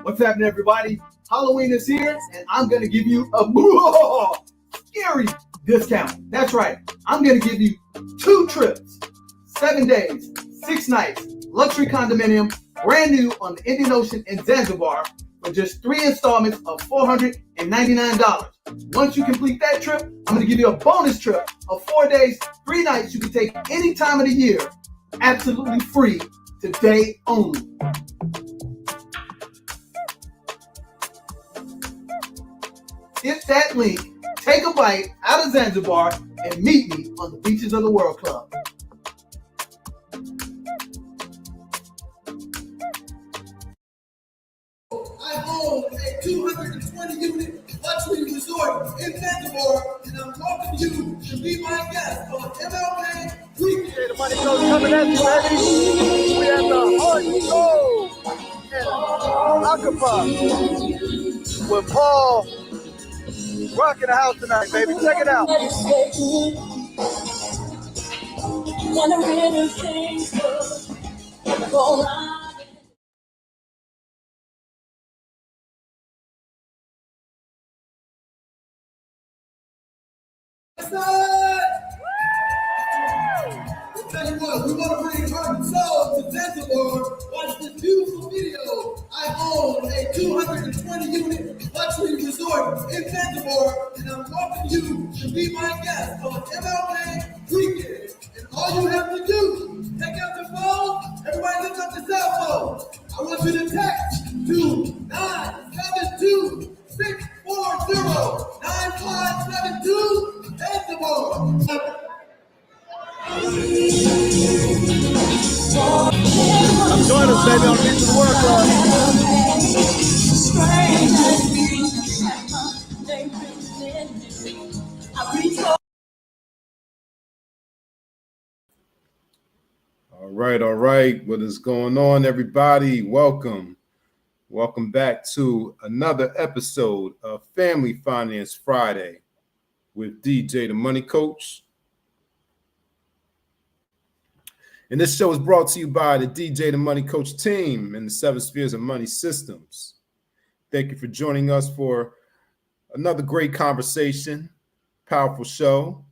What's happening, everybody? Halloween is here, and I'm going to give you a scary discount. That's right. I'm going to give you 2 trips, 7 days, 6 nights, luxury condominium, brand new on the Indian Ocean in Zanzibar for just 3 installments of $499. Once you complete that trip, I'm going to give you a bonus trip of 4 days, 3 nights you can take any time of the year, absolutely free, today only. Hit that link, take a bite out of Zanzibar, and meet me on the beaches of the World Club. I own a 220-unit luxury resort in Zanzibar, and I'm welcoming you to be my guest on MLK Weekend. The Money Coach coming at you, baby. We at the Heart and Soul and Acapulco with Paul rocking the house tonight, baby. Check it out. I'll tell you what, we want to bring heart and soul to Zanzibar. Watch this beautiful video. I own a 220-unit luxury resort in Zanzibar, and I'm welcoming you to be my guest on MLK Weekend. And all you have to do, take out your phone, everybody lift up your cell phone. I want you to text to 972-640-9572 Zanzibar. Join us, baby, on the Beach of the World Club. All right. What is going on, everybody? Welcome back to another episode of Family Finance Friday with DJ the Money Coach. And this show is brought to you by the DJ the Money Coach team and the 7 Spheres of Money Systems. Thank you for joining us for another great conversation, powerful show.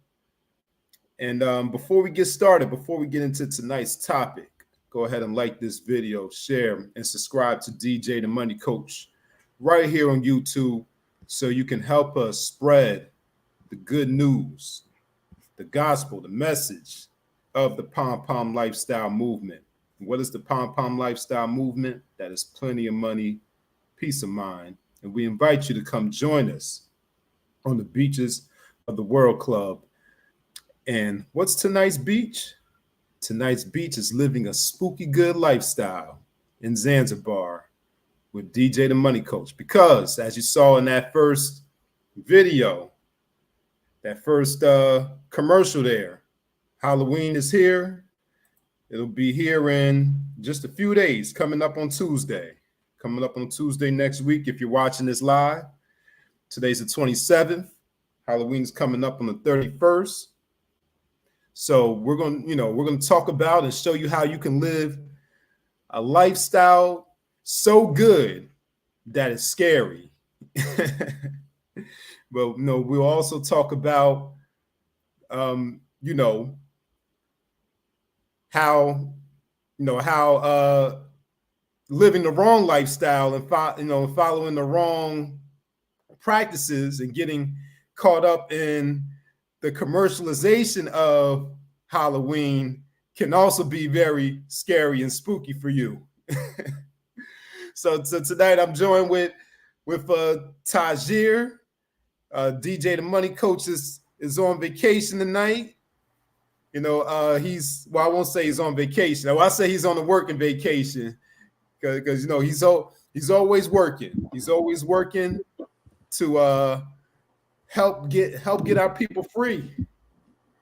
And before we get started, before we get into tonight's topic, go ahead and like this video, share, and subscribe to DJ the Money Coach right here on YouTube so you can help us spread the good news, the gospel, the message of the Pom-Pom Lifestyle Movement. What is the Pom-Pom Lifestyle Movement? That is plenty of money, peace of mind. And we invite you to come join us on the beaches of the World Club. And what's tonight's beach? Tonight's beach is living a spooky good lifestyle in Zanzibar with DJ the Money Coach. Because as you saw in that first video, that first commercial there, Halloween is here. It'll be here in just a few days, coming up on Tuesday. Coming up on Tuesday next week if you're watching this live. Today's the 27th. Halloween's coming up on the 31st. So we're going to talk about and show you how you can live a lifestyle so good that it's scary. But we'll also talk about how living the wrong lifestyle and following the wrong practices and getting caught up in the commercialization of Halloween can also be very scary and spooky for you. So tonight I'm joined with Tajir. DJ the Money Coach is on vacation tonight. I won't say he's on vacation. I say he's on a working vacation because he's always working. He's always working to help get our people free.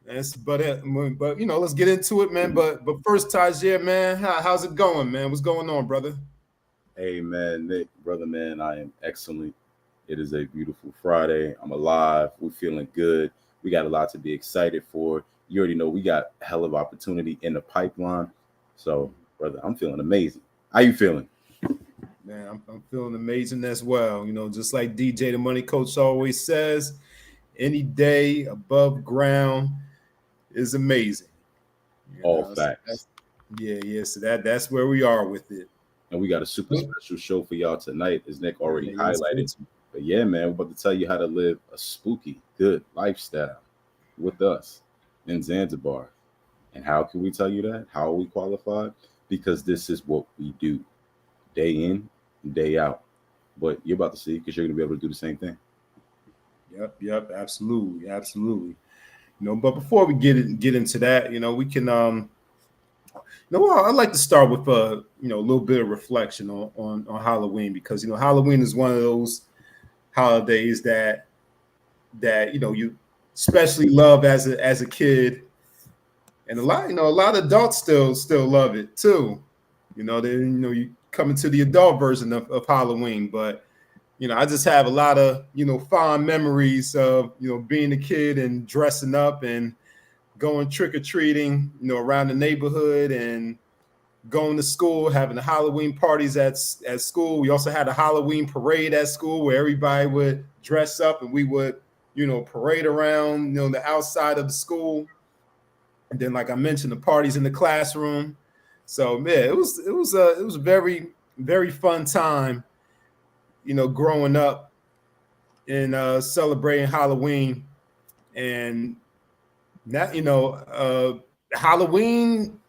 But let's get into it, man. But first, Tajir, man, how's it going, man? What's going on, brother? Hey, man, Nick, brother, man, I am excellent. It is a beautiful Friday. I'm alive. We're feeling good. We got a lot to be excited for. You already know we got a hell of opportunity in the pipeline. So, brother, I'm feeling amazing. How you feeling? Man, I'm feeling amazing as well. You know, just like DJ the Money Coach always says, any day above ground is amazing. You All know, so facts. yeah. So that's where we are with it. And we got a super special show for y'all tonight, as Nick already Yeah, highlighted. But yeah, man, we're about to tell you how to live a spooky, good lifestyle with us in Zanzibar. And how can we tell you that? How are we qualified? Because this is what we do day in, day out. But you're about to see because you're going to be able to do the same thing. Yep, absolutely. You know, but before we get into that, you know, we can I'd like to start with a little bit of reflection on Halloween, because Halloween is one of those holidays that you especially love as a kid, and a lot of adults still love it too. You come into the adult version of Halloween, but I just have a lot of fond memories of being a kid and dressing up and going trick-or-treating around the neighborhood, and going to school, having the Halloween parties at school. We also had a Halloween parade at school where everybody would dress up and we would parade around the outside of the school. And then, like I mentioned, the parties in the classroom. So yeah, it was a very, very fun time growing up and celebrating Halloween. And that Halloween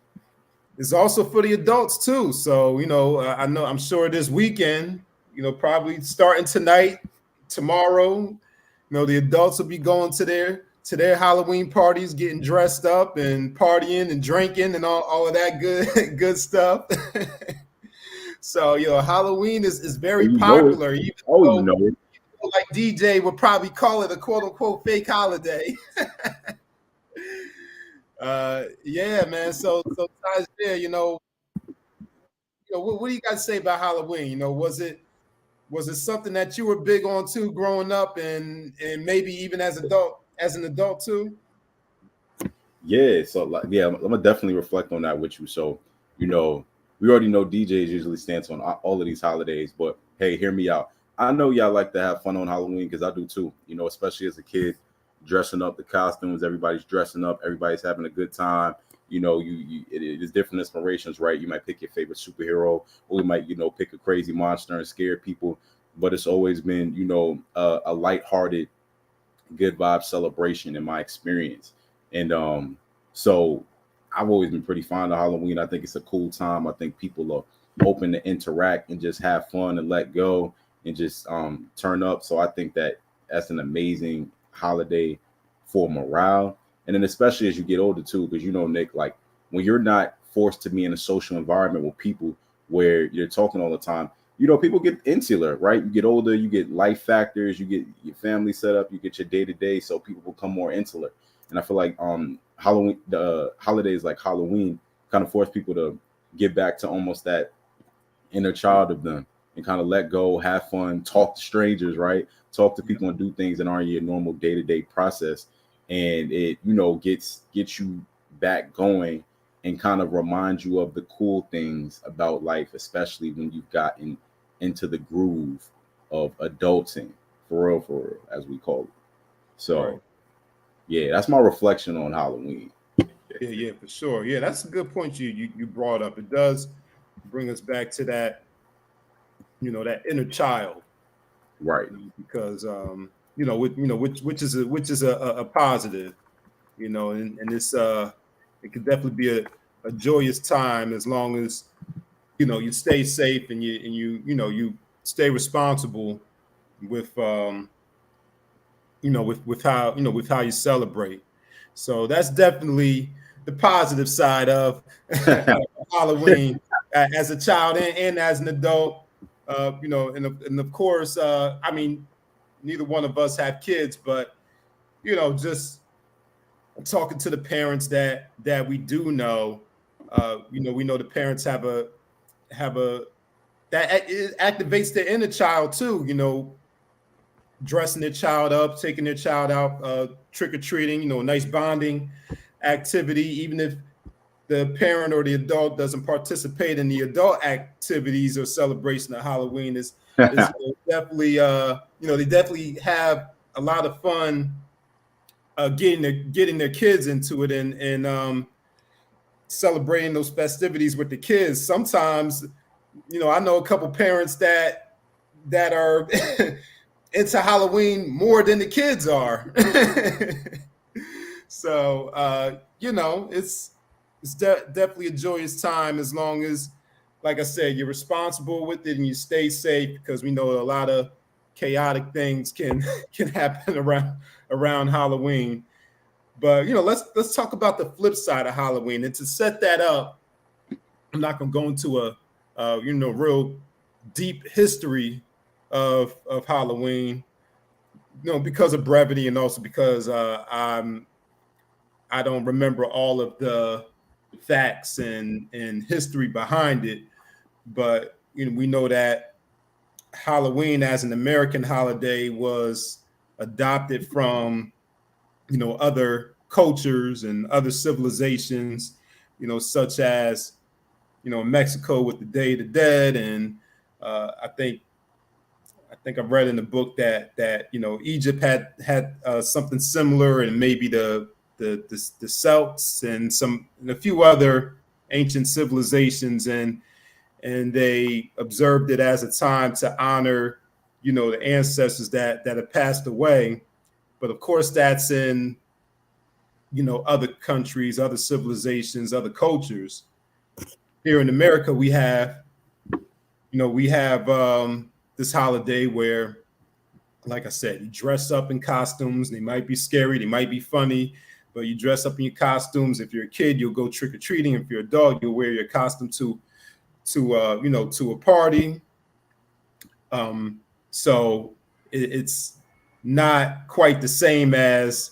is also for the adults too. So I'm sure this weekend, probably starting tonight, tomorrow, the adults will be going to their Halloween parties, getting dressed up and partying and drinking and all of that good stuff. So Halloween is very popular, even though, like DJ would probably call it a quote unquote fake holiday. Yeah, man. So guys, there, what do you guys say about Halloween? Was it something that you were big on too growing up, and maybe even as an adult too? Yeah, so I'm gonna definitely reflect on that with you. So, we already know DJs usually stands on all of these holidays, but hey, hear me out. I know y'all like to have fun on Halloween, because I do too. Especially as a kid, dressing up, the costumes, everybody's dressing up, everybody's having a good time. It is different inspirations, right? You might pick your favorite superhero, or you might pick a crazy monster and scare people. But it's always been a lighthearted, good vibe celebration in my experience. And so I've always been pretty fond of Halloween. I think it's a cool time. I think people are open to interact and just have fun and let go and just turn up. So I think that's an amazing holiday for morale. And then especially as you get older too, because Nick, like when you're not forced to be in a social environment with people where you're talking all the time, people get insular, right? You get older, you get life factors, you get your family set up, you get your day-to-day, so people become more insular. And I feel like Halloween, the holidays like Halloween kind of force people to get back to almost that inner child of them and kind of let go, have fun, talk to strangers, right? Talk to people and do things that aren't your normal day-to-day process. And it, gets you back going and kind of reminds you of the cool things about life, especially when you've gotten into the groove of adulting, for real, as we call it. So, right. Yeah, that's my reflection on Halloween. Yeah, for sure. Yeah, that's a good point you brought up. It does bring us back to that, that inner child, right? Because which is a positive, and this it could definitely be a joyous time, as long as you stay safe and you stay responsible with with how you celebrate. So that's definitely the positive side of Halloween as a child and as an adult. And of course, I mean, neither one of us have kids, but just talking to the parents that we do know, we know the parents have a that it activates the inner child too. Dressing their child up, taking their child out trick or treating, a nice bonding activity, even if the parent or the adult doesn't participate in the adult activities or celebration of Halloween is definitely they definitely have a lot of fun getting their kids into it and celebrating those festivities with the kids. Sometimes, I know a couple parents that are into Halloween more than the kids are. So it's definitely a joyous time as long as, like I said, you're responsible with it and you stay safe, because we know a lot of chaotic things can happen around Halloween. But let's talk about the flip side of Halloween. And to set that up, I'm not going to go into a real deep history of Halloween, because of brevity, and also because I don't remember all of the facts and history behind it. But we know that Halloween as an American holiday was adopted from other cultures and other civilizations, such as Mexico with the Day of the Dead, and I think I've read in the book that Egypt had something similar, and maybe the Celts and a few other ancient civilizations, and they observed it as a time to honor the ancestors that have passed away. But of course, that's in other countries, other civilizations, other cultures. Here in America, we have this holiday where, like I said, you dress up in costumes. They might be scary, they might be funny, but you dress up in your costumes. If you're a kid, you'll go trick or treating. If you're a dog, you'll wear your costume to a party. So it's not quite the same as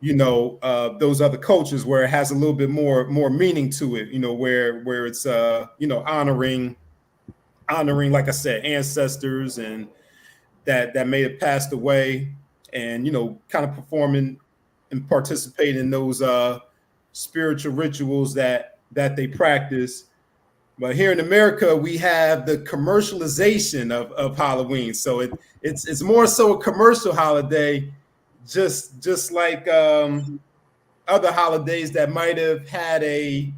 those other cultures, where it has a little bit more meaning to it. Where it's honoring, like I said, ancestors and that may have passed away, and kind of performing and participating in those spiritual rituals that they practice. But here in America, we have the commercialization of Halloween. So it's more so a commercial holiday, just like other holidays that might have had a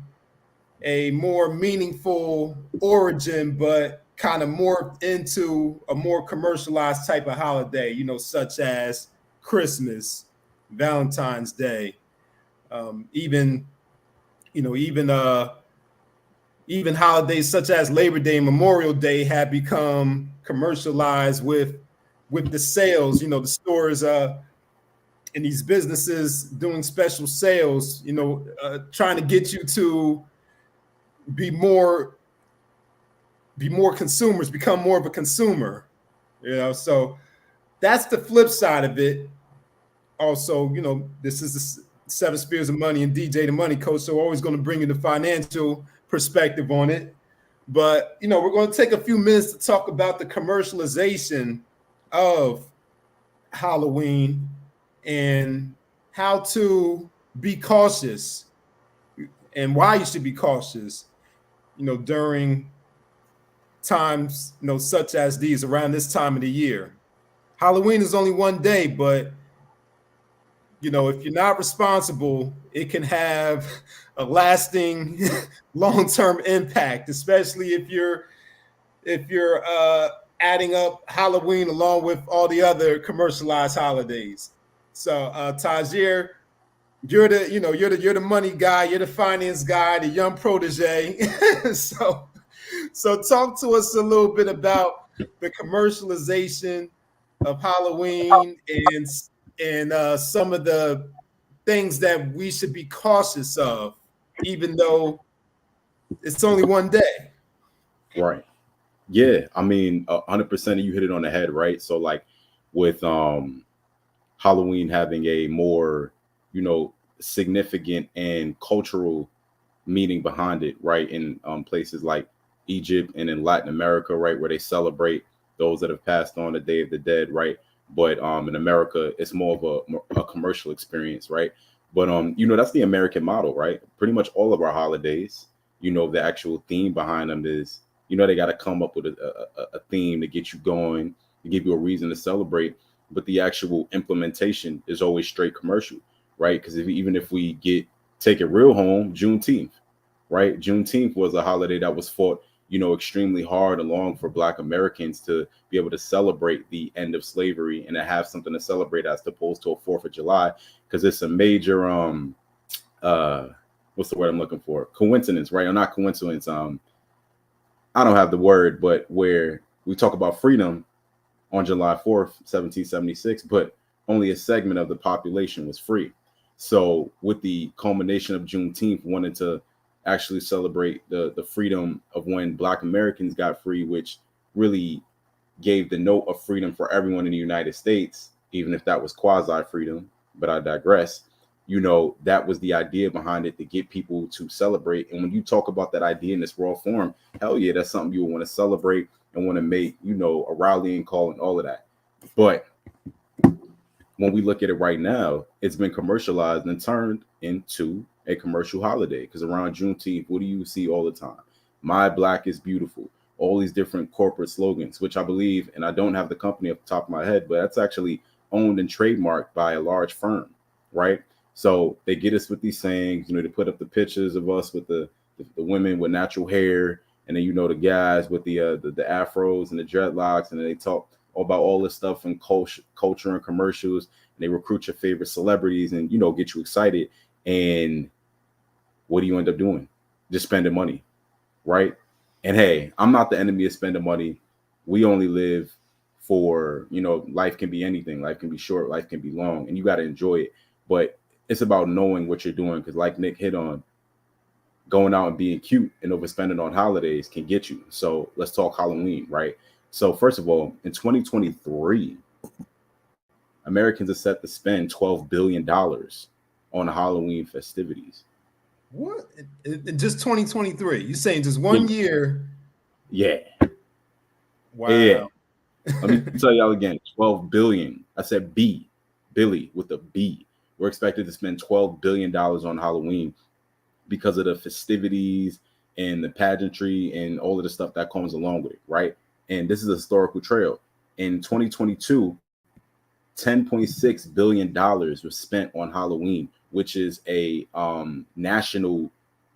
more meaningful origin, but kind of morphed into a more commercialized type of holiday, such as Christmas, Valentine's Day, even holidays such as Labor Day and Memorial Day have become commercialized with the sales. The stores and these businesses doing special sales, trying to get you to be more consumers, become more of a consumer. So that's the flip side of it. Also, this is the 7 Spheres of Money and DJ the Money Coach, so we're always going to bring you the financial perspective on it. But we're going to take a few minutes to talk about the commercialization of Halloween and how to be cautious and why you should be cautious during times such as these, around this time of the year. Halloween is only one day, but if you're not responsible, it can have a lasting long-term impact, especially if you're adding up Halloween along with all the other commercialized holidays. So Tajir, you're the money guy, you're the finance guy, the young protege. So talk to us a little bit about the commercialization of Halloween and some of the things that we should be cautious of, even though it's only one day. Right. Yeah. I mean, 100% you hit it on the head, right? So like with Halloween having a more, significant and cultural meaning behind it, right? In places like Egypt and in Latin America, right, where they celebrate those that have passed on, the Day of the Dead, right? But in America, it's more of a commercial experience, right? But that's the American model, right? Pretty much all of our holidays, the actual theme behind them is, they got to come up with a theme to get you going, to give you a reason to celebrate. But the actual implementation is always straight commercial, right? Because even if we take it real home, Juneteenth, right? Juneteenth was a holiday that was fought, extremely hard along for Black Americans to be able to celebrate the end of slavery and to have something to celebrate as opposed to a 4th of July, because it's a major what's the word I'm looking for? Coincidence, right? Or not coincidence. I don't have the word, but where we talk about freedom on July 4th, 1776, but only a segment of the population was free. So with the culmination of Juneteenth, wanted to actually celebrate the freedom of when Black Americans got free, which really gave the note of freedom for everyone in the United States, even if that was quasi-freedom, but I digress. That was the idea behind it, to get people to celebrate. And when you talk about that idea in this raw form, hell yeah, that's something you want to celebrate and want to make, a rallying call and all of that. But when we look at it right now, it's been commercialized and turned into a commercial holiday, because around Juneteenth, what do you see all the time? My Black is beautiful. All these different corporate slogans, which I believe, and I don't have the company off the top of my head, but that's actually owned and trademarked by a large firm, right? So they get us with these sayings, they put up the pictures of us with the women with natural hair, and then the guys with the afros and the dreadlocks, and then they talk about all this stuff and culture and commercials, and they recruit your favorite celebrities and get you excited. And what do you end up doing? Just spending money, right? And hey, I'm not the enemy of spending money. We only live for, life can be anything. Life can be short, life can be long, and you got to enjoy it. But it's about knowing what you're doing, because like Nick hit on, going out and being cute and overspending on holidays can get you. So let's talk Halloween, right? So first of all, in 2023, Americans are set to spend $12 billion on Halloween festivities. What? In just 2023? You saying just one year? Yeah. Wow. Yeah. Let me tell y'all again, 12 billion. I said B, Billy with a B. We're expected to spend $12 billion on Halloween because of the festivities and the pageantry and all of the stuff that comes along with it, right? And this is a historical trail. In 2022, $10.6 billion was spent on Halloween, which is a national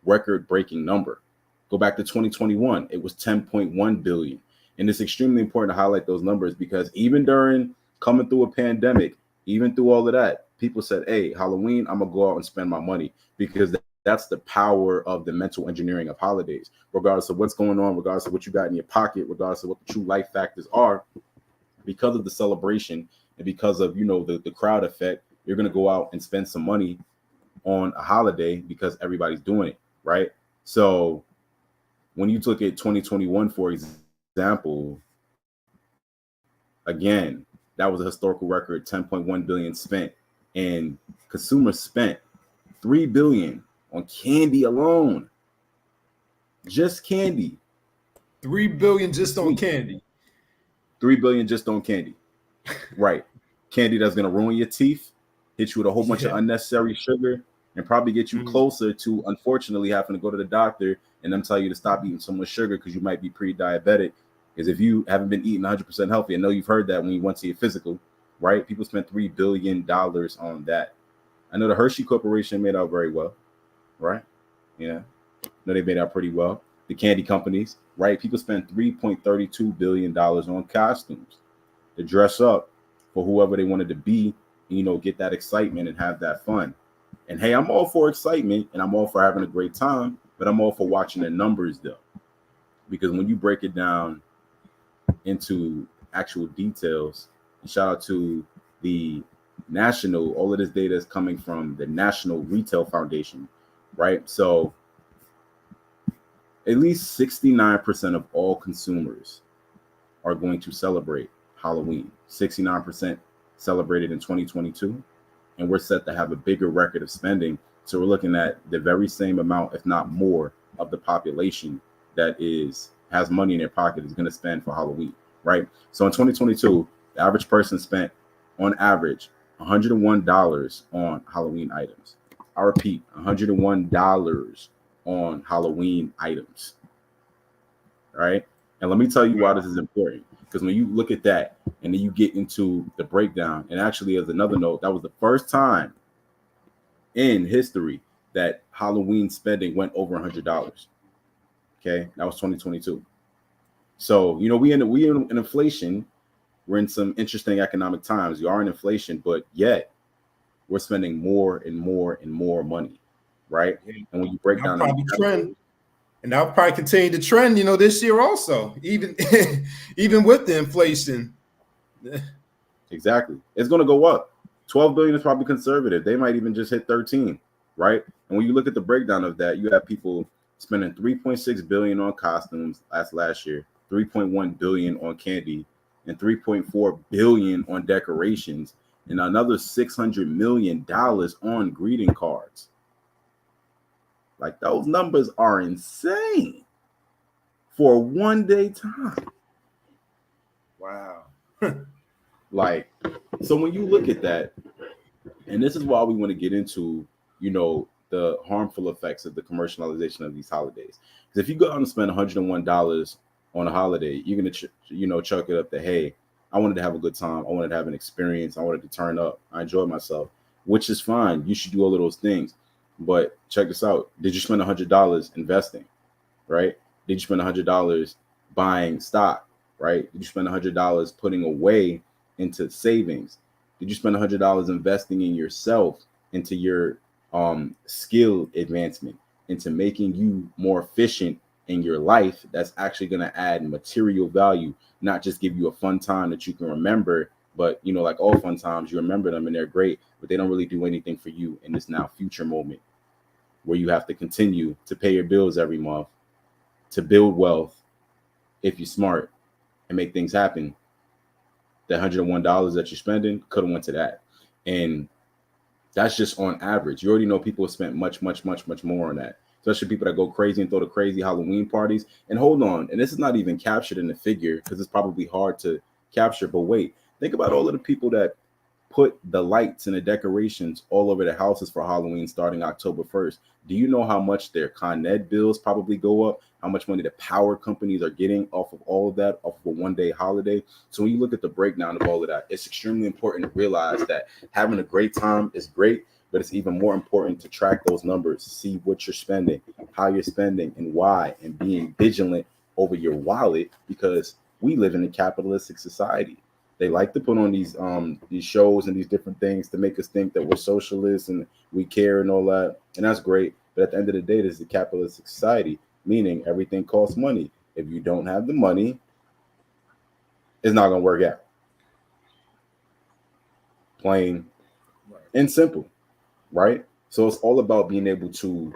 record-breaking number. Go back to 2021, it was 10.1 billion. And it's extremely important to highlight those numbers, because even during coming through a pandemic, even through all of that, people said, hey, Halloween, I'm gonna go out and spend my money, because that's the power of the mental engineering of holidays. Regardless of what's going on, regardless of what you got in your pocket, regardless of what the true life factors are, because of the celebration and because of, the crowd effect, you're going to go out and spend some money on a holiday because everybody's doing it, right? So when you look at 2021, for example, again, that was a historical record, 10.1 billion spent, and consumers spent $3 billion on candy alone. Just candy. $3 billion just on candy. $3 billion just on candy. Right. Candy that's going to ruin your teeth, hit you with a whole bunch of unnecessary sugar, and probably get you closer to, unfortunately, having to go to the doctor and them tell you to stop eating so much sugar because you might be pre-diabetic. Because if you haven't been eating 100% healthy, I know you've heard that when you went to your physical, right? People spent $3 billion on that. I know the Hershey Corporation made out very well, right? Yeah. I know they made out pretty well. The candy companies, right? People spent $3.32 billion on costumes to dress up for whoever they wanted to be, get that excitement and have that fun. And hey, I'm all for excitement and I'm all for having a great time, but I'm all for watching the numbers though. Because when you break it down into actual details, and shout out to the national, all of this data is coming from the National Retail Foundation, right? So at least 69% of all consumers are going to celebrate Halloween. 69% celebrated in 2022, and we're set to have a bigger record of spending. So we're looking at the very same amount, if not more, of the population that has money in their pocket is going to spend for Halloween, right? So in 2022, the average person spent, on average, $101 on Halloween items. I repeat, $101 on Halloween items. Right? And let me tell you why this is important. Because when you look at that and then you get into the breakdown, and actually, as another note, that was the first time in history that Halloween spending went over $100. Okay, that was 2022. So we in inflation. We're in some interesting economic times. We are in inflation, but yet we're spending more and more and more money, right? And when you break down the trend, and that'll probably continue to trend, this year also, even even with the inflation. Exactly, it's going to go up. 12 billion is probably conservative. They might even just hit 13, right? And when you look at the breakdown of that, you have people spending 3.6 billion on costumes last year, 3.1 billion on candy, and 3.4 billion on decorations, and another $600 million on greeting cards. Like, those numbers are insane for a one-day time. Wow. Like, so when you look at that, and this is why we want to get into, the harmful effects of the commercialization of these holidays. Because if you go out and spend $101 on a holiday, you're going to, chuck it up to, hey, I wanted to have a good time. I wanted to have an experience. I wanted to turn up. I enjoyed myself, which is fine. You should do all of those things. But check this out. Did you spend $100 investing, right? Did you spend $100 buying stock, right? Did you spend $100 putting away into savings? Did you spend $100 investing in yourself, into your skill advancement, into making you more efficient in your life? That's actually going to add material value, not just give you a fun time that you can remember, but like all fun times, you remember them and they're great, but they don't really do anything for you in this now future moment where you have to continue to pay your bills every month, to build wealth if you're smart and make things happen. That $101 that you're spending could have went to that. And that's just on average. You already know people have spent much, much, much, much more on that. Especially people that go crazy and throw the crazy Halloween parties. And hold on, and this is not even captured in the figure because it's probably hard to capture. But wait, think about all of the people that put the lights and the decorations all over the houses for Halloween starting October 1st. Do you know how much their Con Ed bills probably go up? How much money the power companies are getting off of all of that, off of a one-day holiday? So when you look at the breakdown of all of that, it's extremely important to realize that having a great time is great, but it's even more important to track those numbers, see what you're spending, how you're spending, and why, and being vigilant over your wallet, because we live in a capitalistic society. They like to put on these shows and these different things to make us think that we're socialists and we care and all that. And that's great. But at the end of the day, this is a capitalistic society, meaning everything costs money. If you don't have the money, it's not going to work out. Plain and simple, right? So it's all about being able to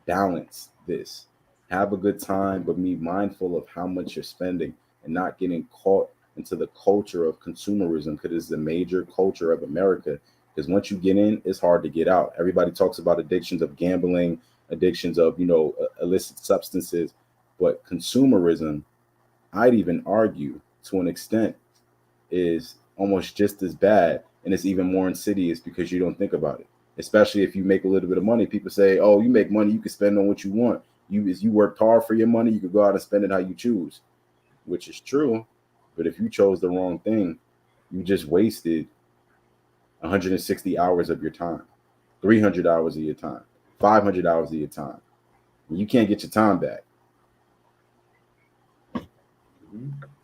balance this. Have a good time, but be mindful of how much you're spending and not getting caught into the culture of consumerism, because it's the major culture of America. Because once you get in, it's hard to get out. Everybody talks about addictions of gambling, addictions of, illicit substances, but consumerism, I'd even argue to an extent, is almost just as bad. And it's even more insidious because you don't think about it. Especially if you make a little bit of money, people say, oh, you make money, you can spend on what you want. You worked hard for your money, you could go out and spend it how you choose, which is true. But if you chose the wrong thing, you just wasted 160 hours of your time, 300 hours of your time, 500 hours of your time. You can't get your time back.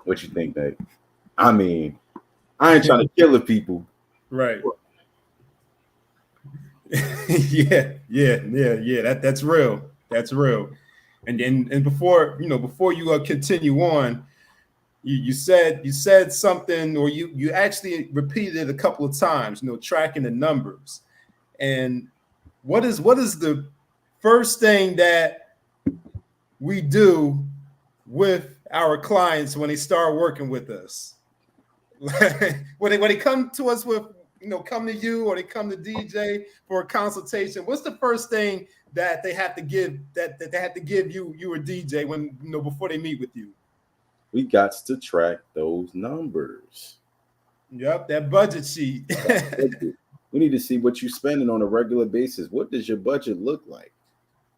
What you think, Dave? I mean, I ain't trying to kill the people. Right. Yeah. That's real. That's real. And before you continue on, you said something, or you actually repeated it a couple of times, tracking the numbers. And what is the first thing that we do with our clients when they start working with us? when they come to us with, come to you, or they come to DJ for a consultation, what's the first thing that they have to give you or DJ when, before they meet with you? We got to track those numbers. Yep, that budget sheet. We need to see what you're spending on a regular basis. What does your budget look like?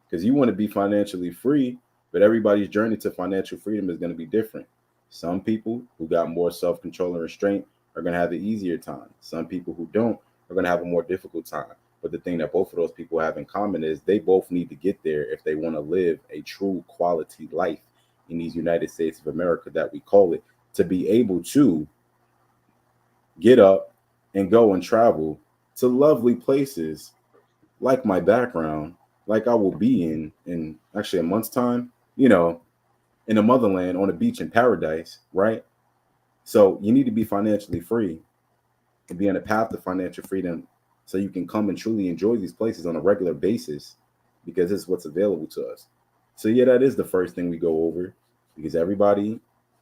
Because you want to be financially free, but everybody's journey to financial freedom is going to be different. Some people who got more self-control and restraint are going to have an easier time. Some people who don't are going to have a more difficult time. But the thing that both of those people have in common is they both need to get there if they want to live a true quality life in these United States of America that we call it, to be able to get up and go and travel to lovely places like my background, like I will be in actually a month's time, you know, in the motherland on a beach in paradise, right? So you need to be financially free and be on a path to financial freedom so you can come and truly enjoy these places on a regular basis, because it's what's available to us. So yeah, that is the first thing we go over, because everybody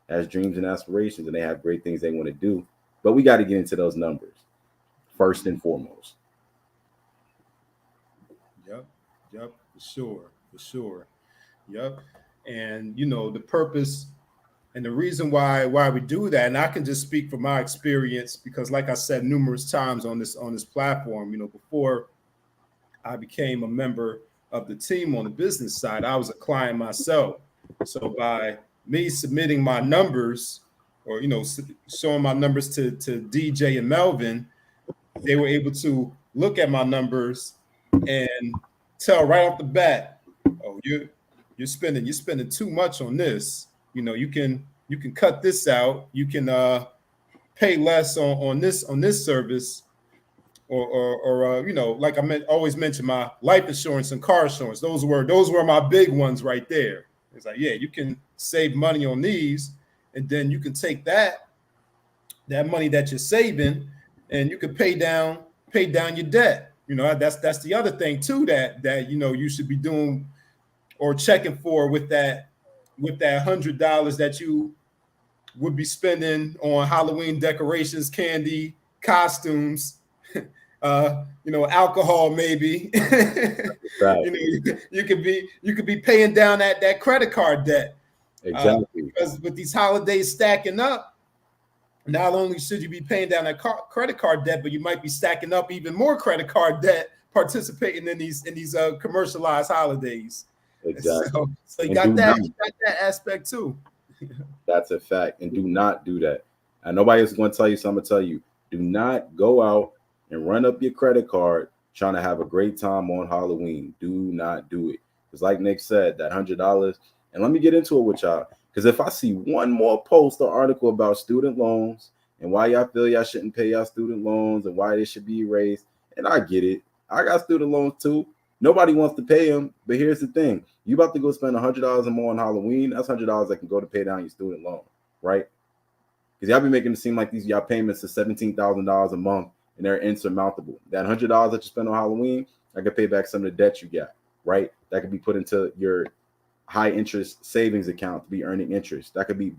has dreams and aspirations and they have great things they want to do, but we got to get into those numbers first and foremost. Yep, for sure. Yep. And you know, the purpose and the reason why we do that, and I can just speak from my experience, because like I said numerous times on this platform, you know, before I became a member of the team on the business side, I was a client myself. So by me submitting my numbers, or you know, showing my numbers to DJ and Melvin, they were able to look at my numbers and tell right off the bat, oh, you're spending too much on this. You know, you can cut this out. You can pay less on this service, or you know, like I always mention my life insurance and car insurance. Those were my big ones right there. It's like, yeah, you can save money on these, and then you can take that money that you're saving, and you can pay down your debt. You know, that's the other thing too that you know you should be doing or checking for with that $100 that you would be spending on Halloween decorations, candy, costumes, you know, alcohol maybe. You know, you could be paying down that credit card debt. Exactly. Because with these holidays stacking up, not only should you be paying down that credit card debt, but you might be stacking up even more credit card debt participating in these commercialized holidays. Exactly. So you got that aspect too. That's a fact. And do not do that. And nobody is going to tell you, so I'm going to tell you, do not go out and run up your credit card trying to have a great time on Halloween. Do not do it. It's like Nick said, that $100. And let me get into it with y'all. Because if I see one more post or article about student loans and why y'all feel y'all shouldn't pay y'all student loans and why they should be erased, and I get it. I got student loans too. Nobody wants to pay them. But here's the thing. You about to go spend $100 or more on Halloween. That's $100 that can go to pay down your student loan, right? Because y'all be making it seem like these y'all payments are $17,000 a month and they're insurmountable. That $100 that you spend on Halloween, I can pay back some of the debt you got, right? That could be put into your high interest savings account to be earning interest. That could be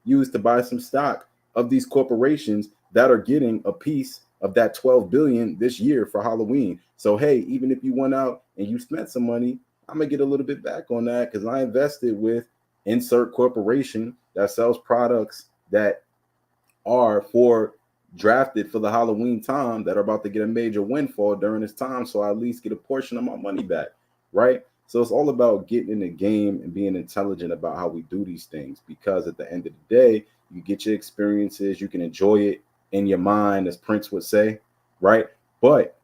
used to buy some stock of these corporations that are getting a piece of that 12 billion this year for Halloween. So hey, even if you went out and you spent some money, I'm gonna get a little bit back on that because I invested with insert corporation that sells products that are drafted for the Halloween time that are about to get a major windfall during this time. So I at least get a portion of my money back, right? So it's all about getting in the game and being intelligent about how we do these things, because at the end of the day, you get your experiences, you can enjoy it in your mind, as Prince would say, right? But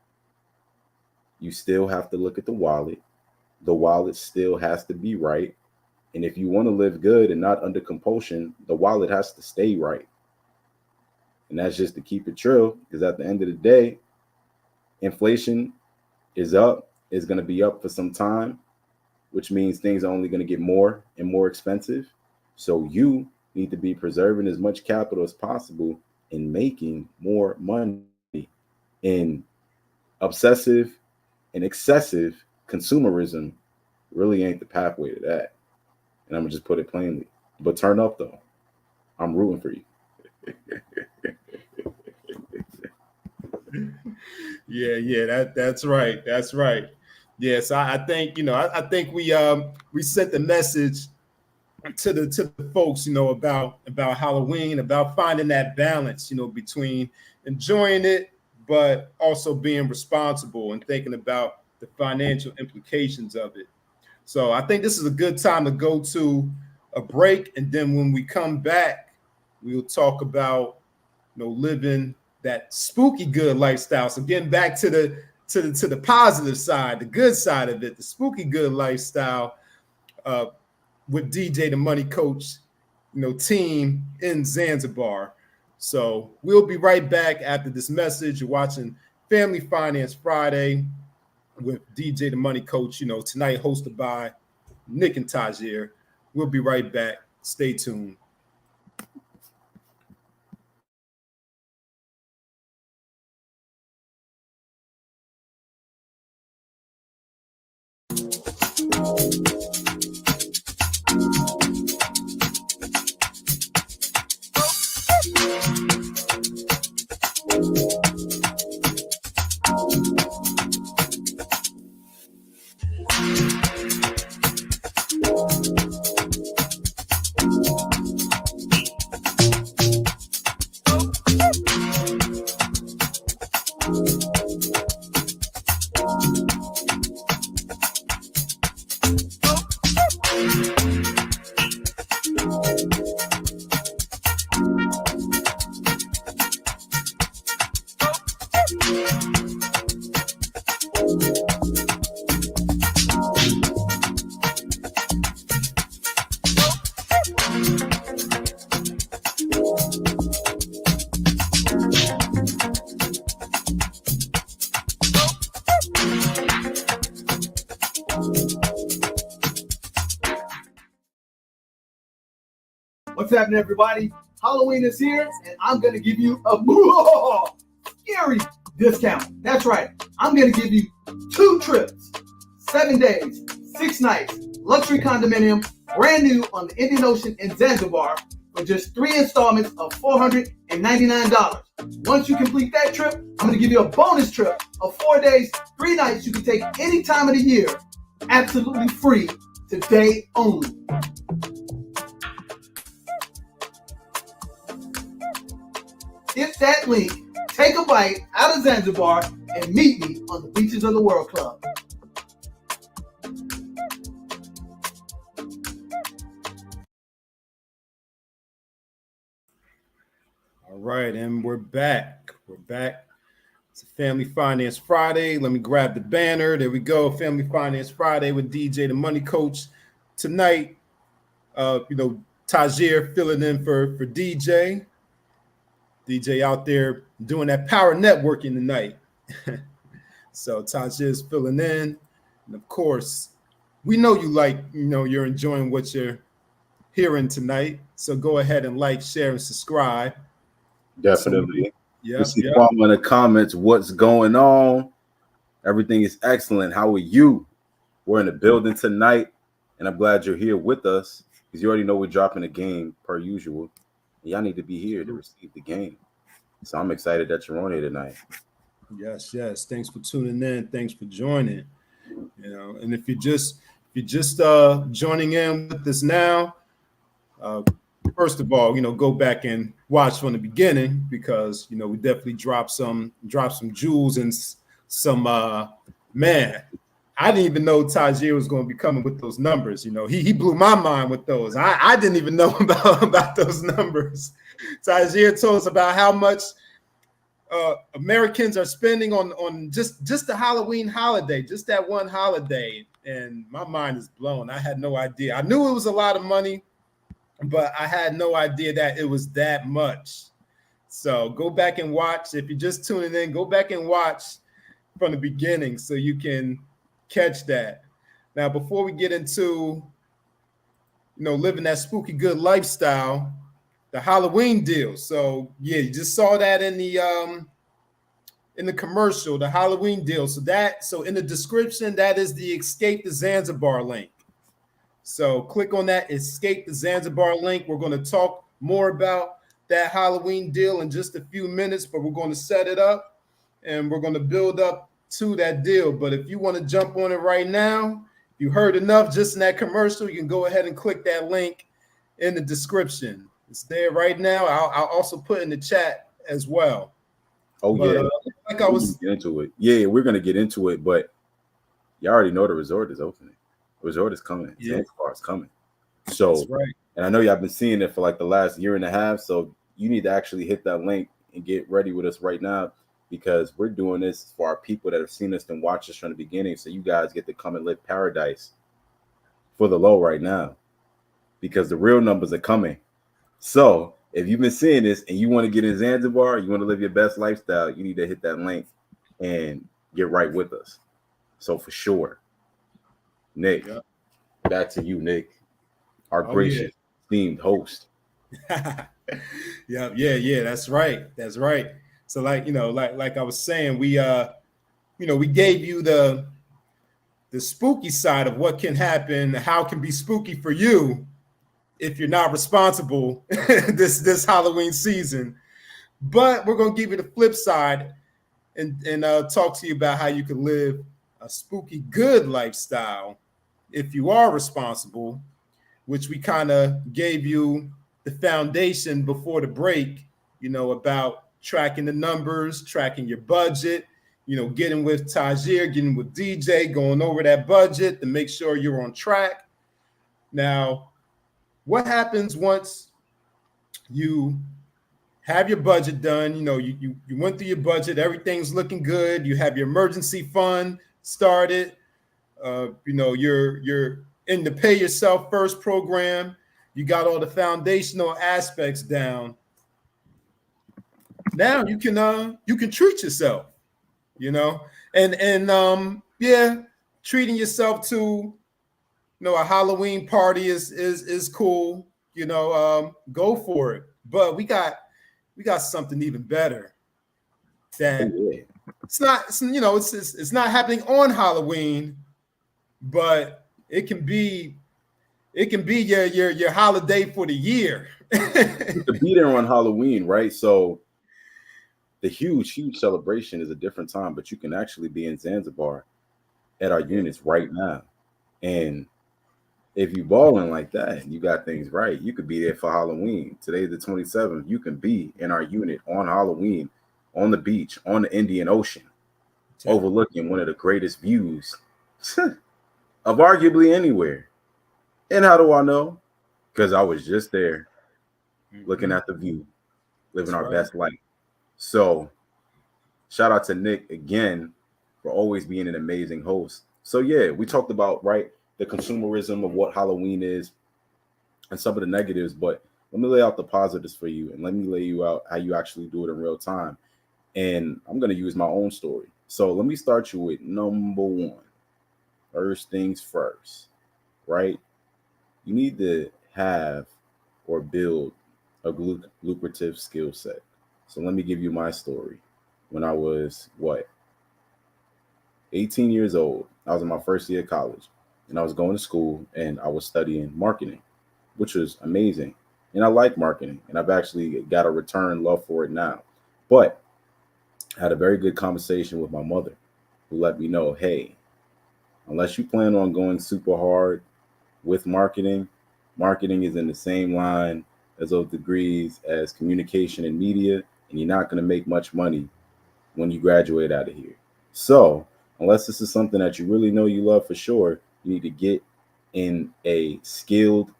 you still have to look at the wallet. The wallet still has to be right. And if you want to live good and not under compulsion, the wallet has to stay right. And that's just to keep it true, because at the end of the day, inflation is up, is going to be up for some time, which means things are only going to get more and more expensive. So you need to be preserving as much capital as possible and making more money. In obsessive and excessive consumerism really ain't the pathway to that. And I'm going to just put it plainly. But turn up, though. I'm rooting for you. Yeah, that's right. That's right. Yes, I think, you know, I think we sent the message to the folks, you know, about Halloween, about finding that balance, you know, between enjoying it, but also being responsible and thinking about the financial implications of it. So I think this is a good time to go to a break, and then when we come back, we'll talk about living that spooky good lifestyle. So getting back to the positive side, the good side of it, the spooky good lifestyle with DJ the Money Coach, team in Zanzibar. So we'll be right back after this message. You're watching Family Finance Friday with DJ the Money Coach, tonight hosted by Nick and Tajir. We'll be right back. Stay tuned. What's happening, everybody? Halloween is here, and I'm going to give you a scary discount. That's right. I'm going to give you 2 trips, 7 days, 6 nights, luxury condominium, brand new on the Indian Ocean in Zanzibar for just 3 installments of $499. Once you complete that trip, I'm going to give you a bonus trip of 4 days, 3 nights you can take any time of the year, absolutely free, today only. Hit that link, take a bite out of Zanzibar, and meet me on the beaches of the World Club. All right, and we're back. It's a Family Finance Friday. Let me grab the banner. There we go. Family Finance Friday with DJ the Money Coach. Tonight, Tajir filling in for DJ. DJ out there doing that power networking tonight. So Tajir's filling in. And of course, we know you're enjoying what you're hearing tonight. So go ahead and like, share, and subscribe. Definitely. Yeah. We see Kwame in the comments. What's going on? Everything is excellent. How are you? We're in the building tonight, and I'm glad you're here with us because you already know we're dropping a game per usual. Y'all need to be here to receive the game. So I'm excited that you're on here tonight. Yes. Thanks for tuning in. Thanks for joining. And if you're just joining in with us now, first of all, go back and watch from the beginning because we definitely dropped some jewels and some man. I didn't even know Tajir was going to be coming with those numbers. He blew my mind with those. I didn't even know about those numbers. Tajir told us about how much Americans are spending on just the Halloween holiday, just that one holiday. And my mind is blown. I had no idea. I knew it was a lot of money, but I had no idea that it was that much. So go back and watch. If you're just tuning in, go back and watch from the beginning so you can catch that. Now, before we get into, living that spooky good lifestyle, the Halloween deal. So yeah, you just saw that in the commercial, the Halloween deal. So in the description, that is the Escape to Zanzibar link. So click on that Escape to Zanzibar link. We're going to talk more about that Halloween deal in just a few minutes, but we're going to set it up and we're going to build up to that deal. But if you want to jump on it right now, if you heard enough just in that commercial, you can go ahead and click that link in the description. It's there right now. I'll also put in the chat as well. Oh, yeah. like I was get into it. Yeah, we're gonna get into it, but you already know the resort is opening. The resort is coming. Yeah. Zanzibar is coming. So, that's right. and I know y'all been seeing it for like the last year and a half. So you need to actually hit that link and get ready with us right now, because we're doing this for our people that have seen us and watched us from the beginning. So you guys get to come and live paradise for the low right now, because the real numbers are coming. So if you've been seeing this and you want to get in Zanzibar, you want to live your best lifestyle, you need to hit that link and get right with us. So for sure, Nick, Yep. back to you, Nick, our gracious, esteemed host. Yeah, that's right. That's right. So like I was saying, we we gave you the spooky side of what can happen, how it can be spooky for you if you're not responsible this Halloween season. But we're gonna give you the flip side and talk to you about how you can live a spooky good lifestyle if you are responsible, which we kind of gave you the foundation before the break, about tracking the numbers, tracking your budget, getting with Tajir, getting with DJ, going over that budget to make sure you're on track. Now, what happens once you have your budget done? You went through your budget, everything's looking good. You have your emergency fund started. You're in the pay yourself first program. You got all the foundational aspects down. Now you can treat yourself, and treating yourself to a Halloween party is cool. Go for it. But we got something even better. That it's not happening on Halloween, but it can be your holiday for the year. You could be there on Halloween, right? So the huge celebration is a different time, but you can actually be in Zanzibar at our units right now. And if you balling like that and you got things right, you could be there for Halloween. Today's the 27th. You can be in our unit on Halloween, on the beach, on the Indian Ocean, overlooking one of the greatest views of arguably anywhere. And how do I know? Because I was just there looking at the view, living our best life. So shout out to Nick again for always being an amazing host. So yeah, we talked about, right, the consumerism of what Halloween is and some of the negatives, but let me lay out the positives for you and let me lay you out how you actually do it in real time. And I'm going to use my own story. So let me start you with number one. First things first, right? You need to have or build a lucrative skill set. So let me give you my story. When I was 18 years old, I was in my first year of college, and I was going to school and I was studying marketing, which was amazing. And I like marketing, and I've actually got a return love for it now. But I had a very good conversation with my mother, who let me know, hey, unless you plan on going super hard with marketing, marketing is in the same line as those degrees as communication and media, and you're not going to make much money when you graduate out of here. So unless this is something that you really know you love for sure, you need to get in a skilled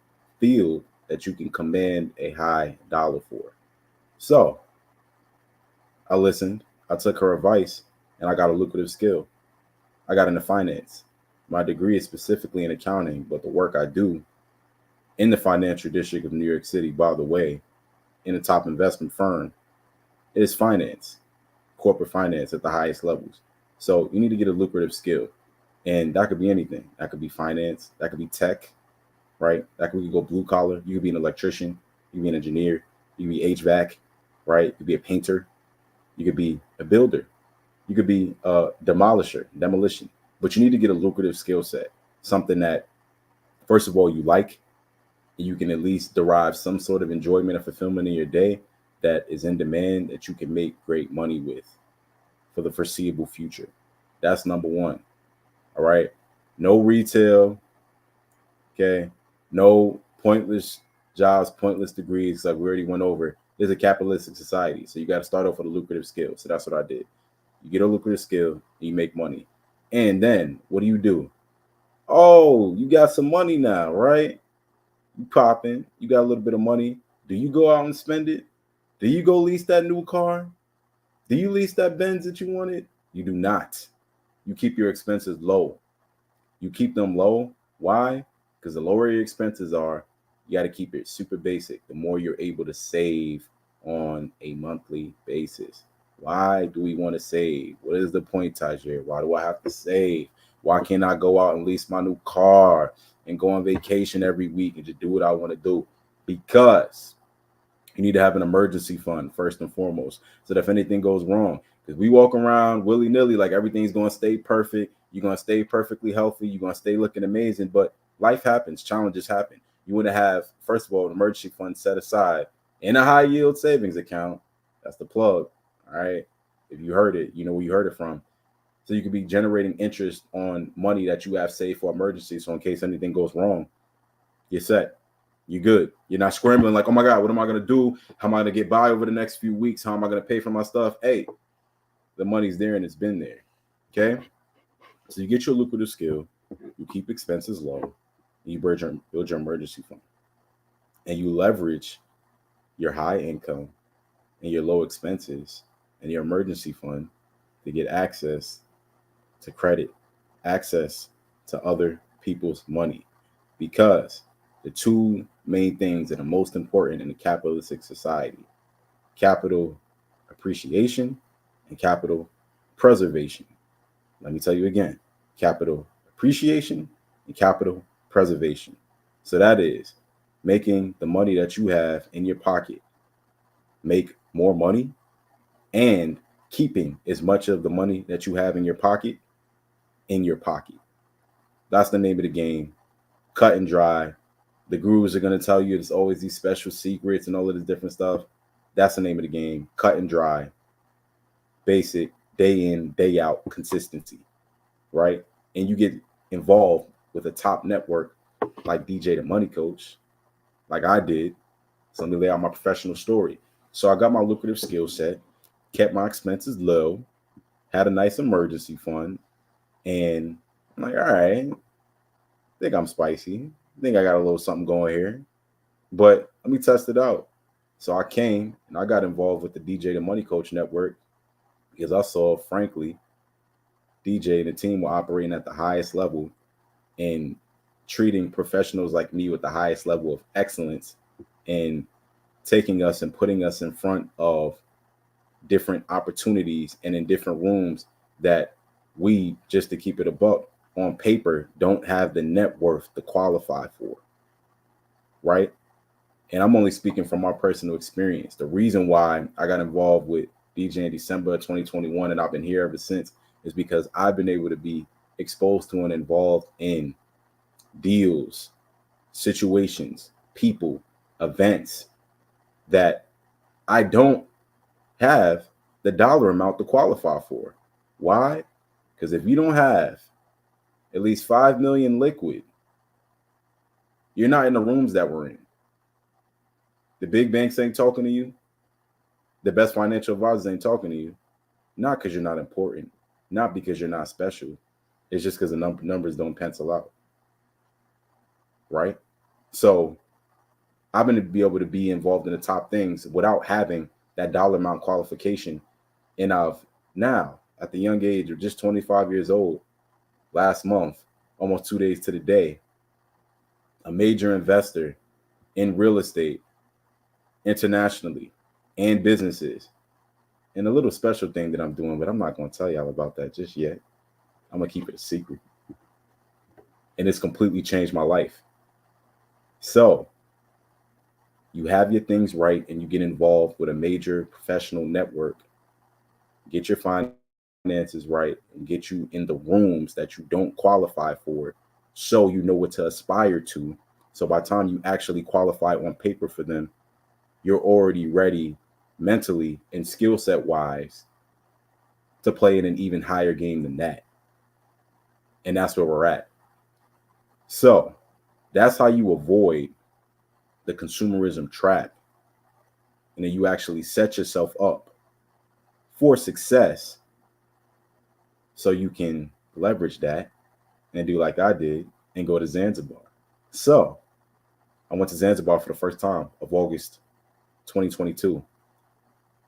field that you can command a high dollar for. So I listened, I took her advice, and I got a lucrative skill. I got into finance. My degree is specifically in accounting, but the work I do in the financial district of New York City, by the way, in a top investment firm, is finance, corporate finance at the highest levels. So you need to get a lucrative skill. And that could be anything. That could be finance. That could be tech, right? That could go blue collar. You could be an electrician. You could be an engineer. You could be HVAC, right? You could be a painter. You could be a builder. You could be a demolition. But you need to get a lucrative skill set, something that, first of all, you like, and you can at least derive some sort of enjoyment or fulfillment in your day that is in demand, that you can make great money with for the foreseeable future. That's number one. All right. No retail. Okay. No pointless jobs, pointless degrees, like we already went over. It's a capitalistic society. So you got to start off with a lucrative skill. So that's what I did. You get a lucrative skill, and you make money. And then what do? Oh, you got some money now, right? You popping, you got a little bit of money. Do you go out and spend it? Do you go lease that new car? Do you lease that Benz that you wanted? You do not. You keep your expenses low. You keep them low. Why? Because the lower your expenses are, you got to keep it super basic. The more you're able to save on a monthly basis. Why do we want to save? What is the point, Tajir? Why do I have to save? Why can't I go out and lease my new car and go on vacation every week and just do what I want to do? Because you need to have an emergency fund first and foremost, so that if anything goes wrong, because we walk around willy-nilly like everything's going to stay perfect, you're going to stay perfectly healthy, you're going to stay looking amazing, but life happens, challenges happen. You want to have, first of all, an emergency fund set aside in a high yield savings account. That's the plug. All right. If you heard it, you know where you heard it from. So you could be generating interest on money that you have saved for emergency. So in case anything goes wrong, you're set. You're good. You're not scrambling like, oh my God, what am I going to do? How am I going to get by over the next few weeks? How am I going to pay for my stuff? Hey, the money's there and it's been there. Okay. So you get your lucrative skill, you keep expenses low, and you build your emergency fund. And you leverage your high income and your low expenses and your emergency fund to get access to credit, access to other people's money. Because the two main things that are most important in a capitalistic society: capital appreciation and capital preservation. Let me tell you again: capital appreciation and capital preservation. So that is making the money that you have in your pocket make more money, and keeping as much of the money that you have in your pocket in your pocket. That's the name of the game. Cut and dry. The gurus are going to tell you there's always these special secrets and all of this different stuff. That's the name of the game. Cut and dry. Basic, day in, day out consistency, right? And you get involved with a top network like DJ the Money Coach, like I did. So let me lay out my professional story. So I got my lucrative skill set, kept my expenses low, had a nice emergency fund, and I'm like, all right, I think I'm spicy. I think I got a little something going here, but let me test it out. So I came and I got involved with the DJ the Money Coach network because I saw, frankly, DJ and the team were operating at the highest level and treating professionals like me with the highest level of excellence, and taking us and putting us in front of different opportunities and in different rooms that we, just to keep it a buck, on paper don't have the net worth to qualify for, right? And I'm only speaking from my personal experience. The reason why I got involved with DJ in December of 2021 and I've been here ever since is because I've been able to be exposed to and involved in deals, situations, people, events that I don't have the dollar amount to qualify for. Why? Because if you don't have at least 5 million liquid, you're not in the rooms that we're in. The big banks ain't talking to you. The best financial advisors ain't talking to you. Not because you're not important, not because you're not special. It's just because the numbers don't pencil out. Right? So I've been to be able to be involved in the top things without having that dollar amount qualification. And I've now, at the young age of just 25 years old, last month, almost 2 days to the day, a major investor in real estate internationally and businesses. And a little special thing that I'm doing, but I'm not going to tell y'all about that just yet. I'm going to keep it a secret. And it's completely changed my life. So you have your things right and you get involved with a major professional network, get your finances right, and get you in the rooms that you don't qualify for, so you know what to aspire to. So by the time you actually qualify on paper for them, you're already ready mentally and skill set wise to play in an even higher game than that. And that's where we're at. So that's how you avoid the consumerism trap. And then you actually set yourself up for success so you can leverage that and do like I did and go to Zanzibar. So I went to Zanzibar for the first time of August 2022,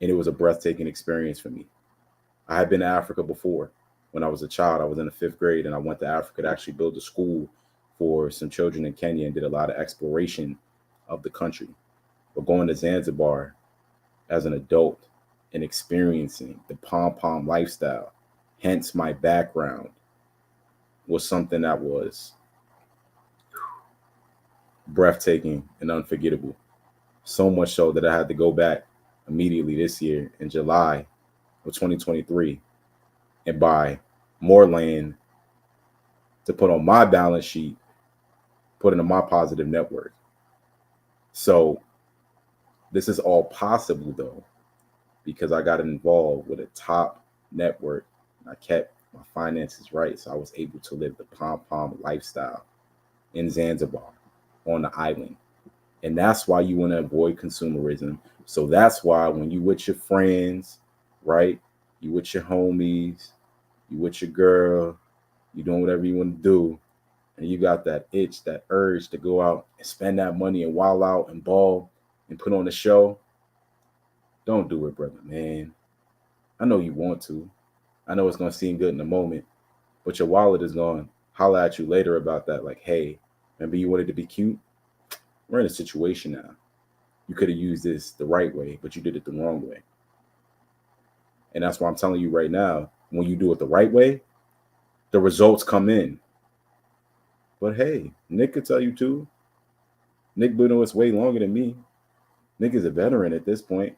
and it was a breathtaking experience for me. I had been to Africa before. When I was a child, I was in the 5th grade, and I went to Africa to actually build a school for some children in Kenya and did a lot of exploration of the country. But going to Zanzibar as an adult and experiencing the pom-pom lifestyle, hence my background, was something that was breathtaking and unforgettable. So much so that I had to go back immediately this year in July of 2023 and buy more land to put on my balance sheet, put into my positive network. So this is all possible though, because I got involved with a top network and I kept my finances right. So I was able to live the pom-pom lifestyle in Zanzibar on the island. And that's why you want to avoid consumerism. So that's why when you with your friends, right? You with your homies, you with your girl, you doing whatever you want to do, and you got that itch, that urge to go out and spend that money and wild out and ball and put on a show, don't do it, brother, man. I know you want to. I know it's going to seem good in the moment, but your wallet is going to holler at you later about that. Like, hey, remember you wanted to be cute? We're in a situation now. You could have used this the right way, but you did it the wrong way. And that's why I'm telling you right now, when you do it the right way, the results come in. But hey, Nick could tell you too. Nick been doing this way longer than me. Nick is a veteran at this point.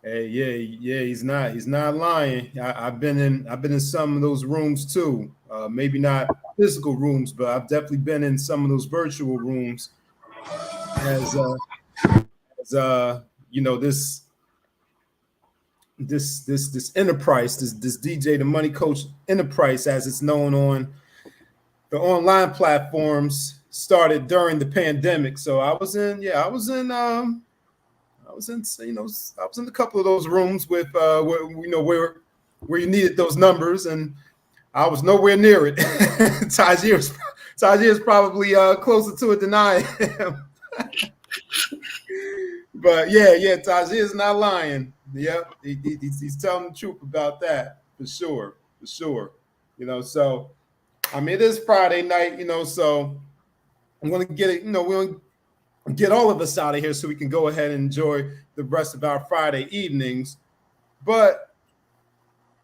Hey, yeah, he's not lying. I've been in some of those rooms too. Maybe not physical rooms, but I've definitely been in some of those virtual rooms. As you know, this enterprise, this DJ the Money Coach enterprise, as it's known on the online platforms, started during the pandemic. So I was in a couple of those rooms with where you needed those numbers, and I was nowhere near it. Tajir is probably closer to it than I am. But yeah, Tajir is not lying. Yep, he's telling the truth about that for sure. So I mean, it is Friday night, so I'm gonna get it, we're gonna get all of us out of here so we can go ahead and enjoy the rest of our Friday evenings. But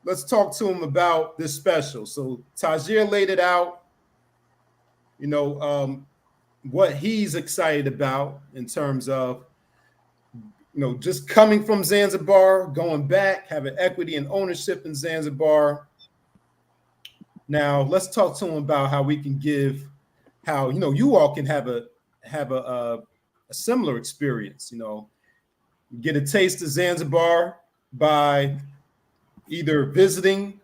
let's talk to him about this special. So Tajir laid it out, what he's excited about in terms of, just coming from Zanzibar, going back, having equity and ownership in Zanzibar. Now let's talk to him about how we can how you all can have a similar experience. Get a taste of Zanzibar by either visiting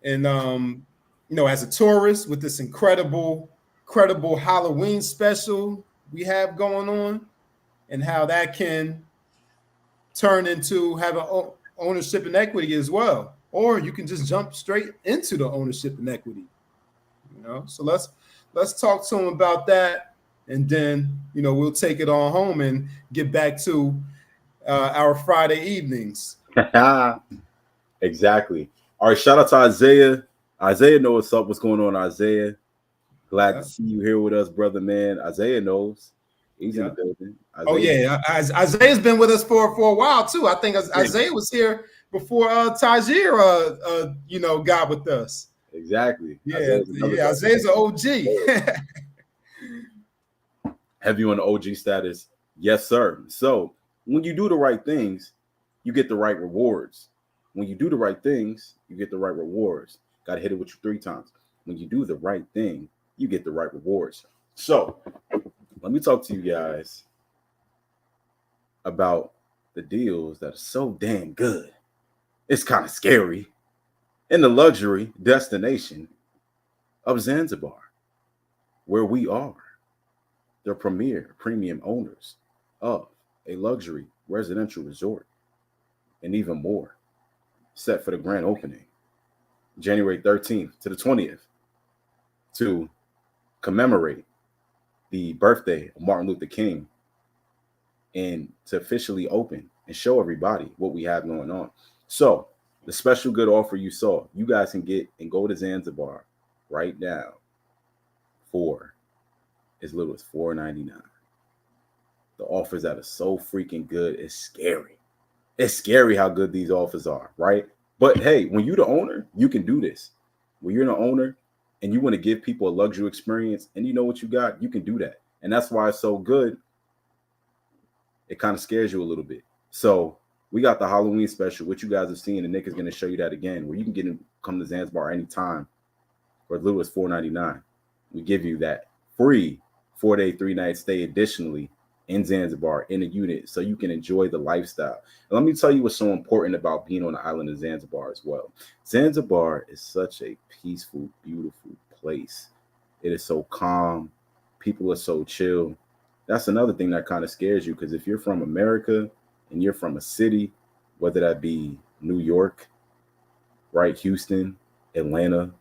and as a tourist with this incredible Halloween special we have going on, and how that can turn into having ownership and equity as well. Or you can just jump straight into the ownership and equity. So let's talk to him about that, and then we'll take it on home and get back to our Friday evenings. Exactly. All right, shout out to Isaiah. Isaiah knows what's up. What's going on, Isaiah? Glad to see you here with us, brother, man. Isaiah knows. He's in the building. Isaiah. Isaiah's been with us for a while too. I think Isaiah was here before Tajir got with us. Exactly. Isaiah's an OG. Have you on the OG status? Yes, sir. So when you do the right things, you get the right rewards. When you do the right things, you get the right rewards. Got to hit it with you 3 times. When you do the right thing, you get the right rewards. So let me talk to you guys about the deals that are so damn good. It's kind of scary. In the luxury destination of Zanzibar, where we are the premier premium owners of a luxury residential resort and even more, set for the grand opening, January 13th to the 20th, to commemorate the birthday of Martin Luther King and to officially open and show everybody what we have going on. So the special good offer you saw, you guys can get and go to Zanzibar right now for as little as $4.99. The offers that are so freaking good, it's scary. It's scary how good these offers are, right? But hey, when you're the owner, you can do this. When you're the owner and you want to give people a luxury experience and you know what you got, you can do that. And that's why it's so good. It kind of scares you a little bit. So we got the Halloween special, which you guys have seen, and Nick is going to show you that again, where you can get in, come to Zanzibar anytime for as little as $4.99. We give you that free 4-day, 3-night stay additionally in Zanzibar in a unit so you can enjoy the lifestyle. And let me tell you what's so important about being on the island of Zanzibar as well. Zanzibar is such a peaceful, beautiful place. It is so calm. People are so chill. That's another thing that kind of scares you, because if you're from America and you're from a city, whether that be New York, right, Houston, Atlanta,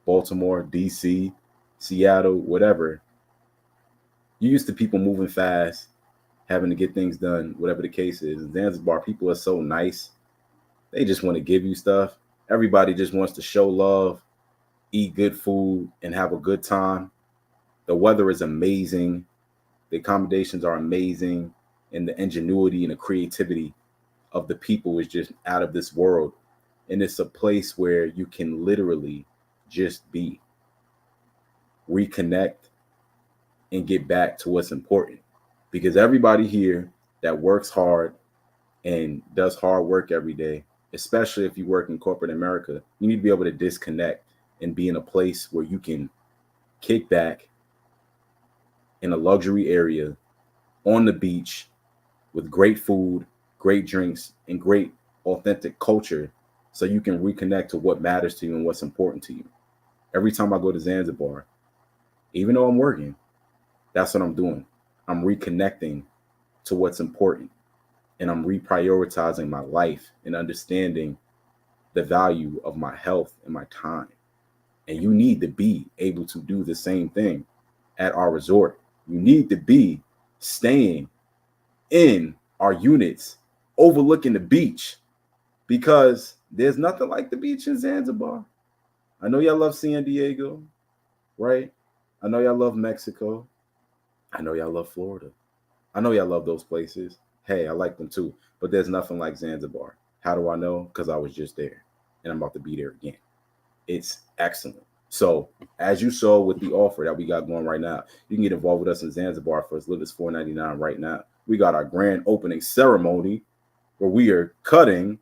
Baltimore, DC, Seattle, whatever, you're used to people moving fast, having to get things done, whatever the case is. In Zanzibar, people are so nice. They just want to give you stuff. Everybody just wants to show love, eat good food, and have a good time. The weather is amazing. The accommodations are amazing. And the ingenuity and the creativity of the people is just out of this world. And it's a place where you can literally just be, reconnect, and get back to what's important. Because everybody here that works hard and does hard work every day, especially if you work in corporate America, you need to be able to disconnect and be in a place where you can kick back in a luxury area on the beach with great food, great drinks, and great authentic culture, so you can reconnect to what matters to you and what's important to you. Every time I go to Zanzibar, even though I'm working, that's what I'm doing. I'm reconnecting to what's important, and I'm reprioritizing my life and understanding the value of my health and my time. And you need to be able to do the same thing at our resort. You need to be staying in our units overlooking the beach, because there's nothing like the beach in Zanzibar. I know y'all love San Diego, right? I know y'all love Mexico. I know y'all love Florida. I know y'all love those places. Hey, I like them too. But there's nothing like Zanzibar. How do I know? Because I was just there and I'm about to be there again. It's excellent. So as you saw with the offer that we got going right now, you can get involved with us in Zanzibar for as little as $4.99 right now. We got our grand opening ceremony where we are cutting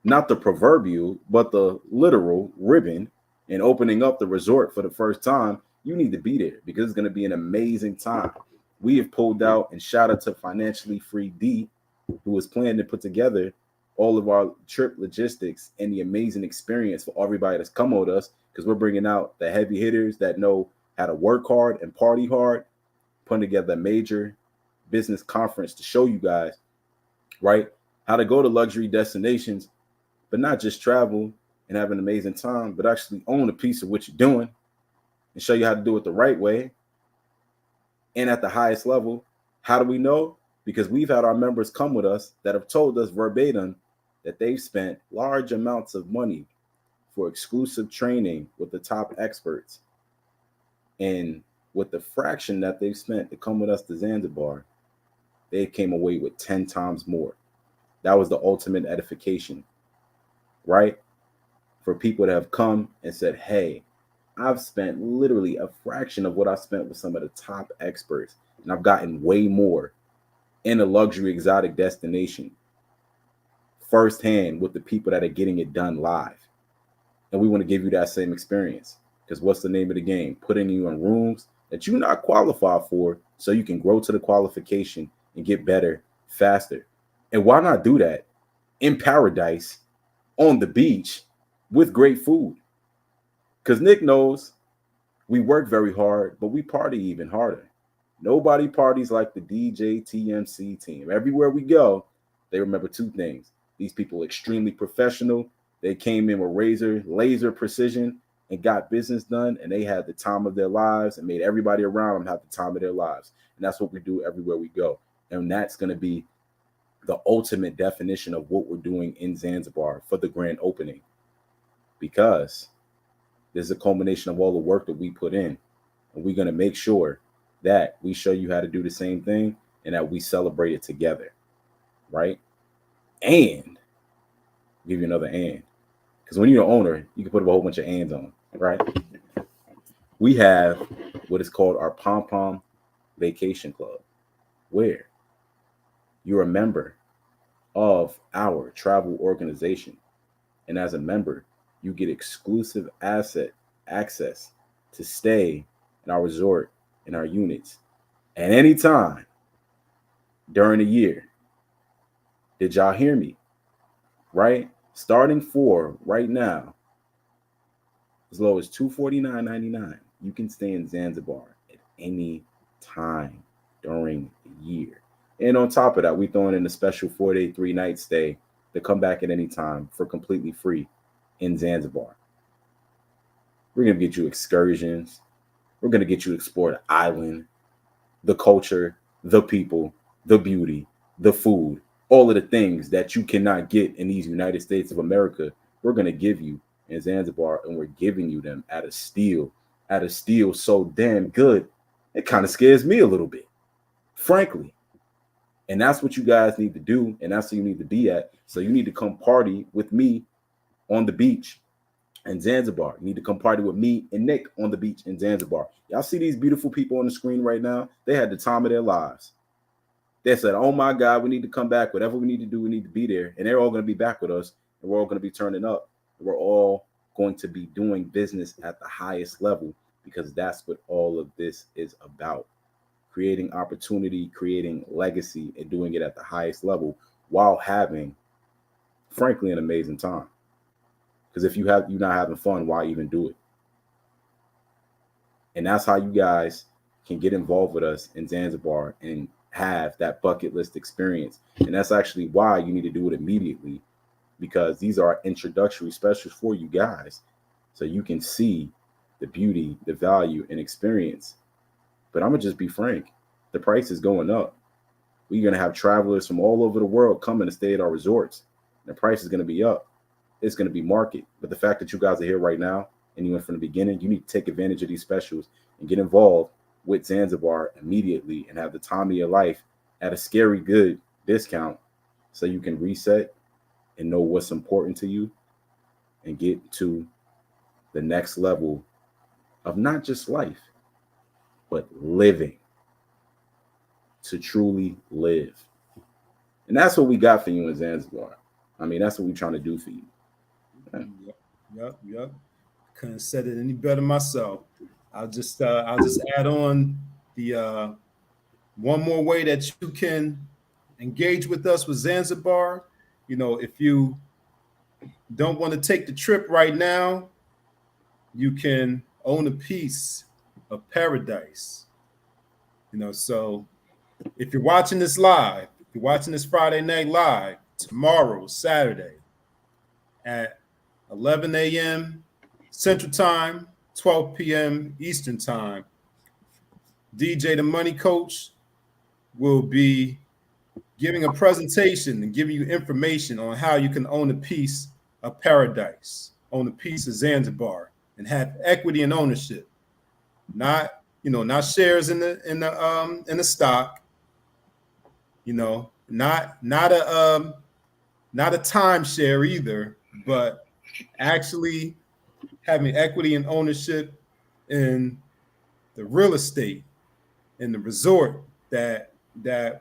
not the proverbial, but the literal ribbon and opening up the resort for the first time. You need to be there because it's going to be an amazing time. We have pulled out, and shout out to Financially Free D, who has planned to put together all of our trip logistics and the amazing experience for everybody that's come with us, because we're bringing out the heavy hitters that know how to work hard and party hard, putting together a major business conference to show you guys, right, how to go to luxury destinations, but not just travel and have an amazing time, but actually own a piece of what you're doing and show you how to do it the right way and at the highest level. How do we know? Because we've had our members come with us that have told us verbatim that they've spent large amounts of money for exclusive training with the top experts. And with the fraction that they've spent to come with us to Zanzibar, they came away with 10 times more. That was the ultimate edification, right? For people that have come and said, hey, I've spent literally a fraction of what I spent with some of the top experts, and I've gotten way more in a luxury exotic destination firsthand with the people that are getting it done live. And we want to give you that same experience, because what's the name of the game? Putting you in rooms that you're not qualified for so you can grow to the qualification and get better faster. And why not do that in paradise on the beach with great food? Because Nick knows we work very hard, but we party even harder. Nobody parties like the DJTMC team. Everywhere we go, they remember two things: These people extremely professional. They came in with laser precision and got business done, and they had the time of their lives and made everybody around them have the time of their lives. And that's what we do everywhere we go. And that's going to be the ultimate definition of what we're doing in Zanzibar for the grand opening, because this is a culmination of all the work that we put in. And we're going to make sure that we show you how to do the same thing and that we celebrate it together, right? And I'll give you another and, because when you're the owner, you can put a whole bunch of ands on, right? We have what is called our Pom Pom Vacation Club, where you're a member of our travel organization. And as a member, you get exclusive access to stay in our resort, in our units, at any time during the year. Did y'all hear me? Right? Starting for right now, as low as $249.99, you can stay in Zanzibar at any time during the year. And on top of that, we throwing in a special 4-day, 3-night stay to come back at any time for completely free in Zanzibar. We're going to get you excursions. We're going to get you to explore the island, the culture, the people, the beauty, the food, all of the things that you cannot get in these United States of America. We're going to give you in Zanzibar, and we're giving you them at a steal so damn good, it kind of scares me a little bit, frankly. And that's what you guys need to do, and that's where you need to be at. So you need to come party with me on the beach in Zanzibar. You need to come party with me and Nick on the beach in Zanzibar. Y'all see these beautiful people on the screen right now? They had the time of their lives. They said, oh my God, we need to come back. Whatever we need to do, we need to be there. And they're all going to be back with us, and we're all going to be turning up. We're all going to be doing business at the highest level, because that's what all of this is about. Creating opportunity, creating legacy, and doing it at the highest level while having, frankly, an amazing time. Because if you're not having fun, why even do it? And that's how you guys can get involved with us in Zanzibar and have that bucket list experience. And that's actually why you need to do it immediately, because these are introductory specials for you guys, so you can see the beauty, the value, and experience. But I'm going to just be frank. The price is going up. We're going to have travelers from all over the world coming to stay at our resorts. The price is going to be up. It's going to be market. But the fact that you guys are here right now and you went from the beginning, you need to take advantage of these specials and get involved with Zanzibar immediately and have the time of your life at a scary good discount, so you can reset and know what's important to you and get to the next level of not just life, but living, to truly live. And that's what we got for you in Zanzibar. I mean, that's what we're trying to do for you. Yep. Couldn't have said it any better myself. I'll just add on the one more way that you can engage with us with Zanzibar. You know, if you don't want to take the trip right now, you can own a piece of paradise. You know, so if you're watching this live, if you're watching this Friday night live, tomorrow, Saturday, at 11 a.m. Central Time, 12 p.m. Eastern Time, DJ the Money Coach will be giving a presentation and giving you information on how you can own a piece of paradise, own a piece of Zanzibar, and have equity and ownership. Not shares in the stock, not a timeshare either, but actually having equity and ownership in the real estate, in the resort that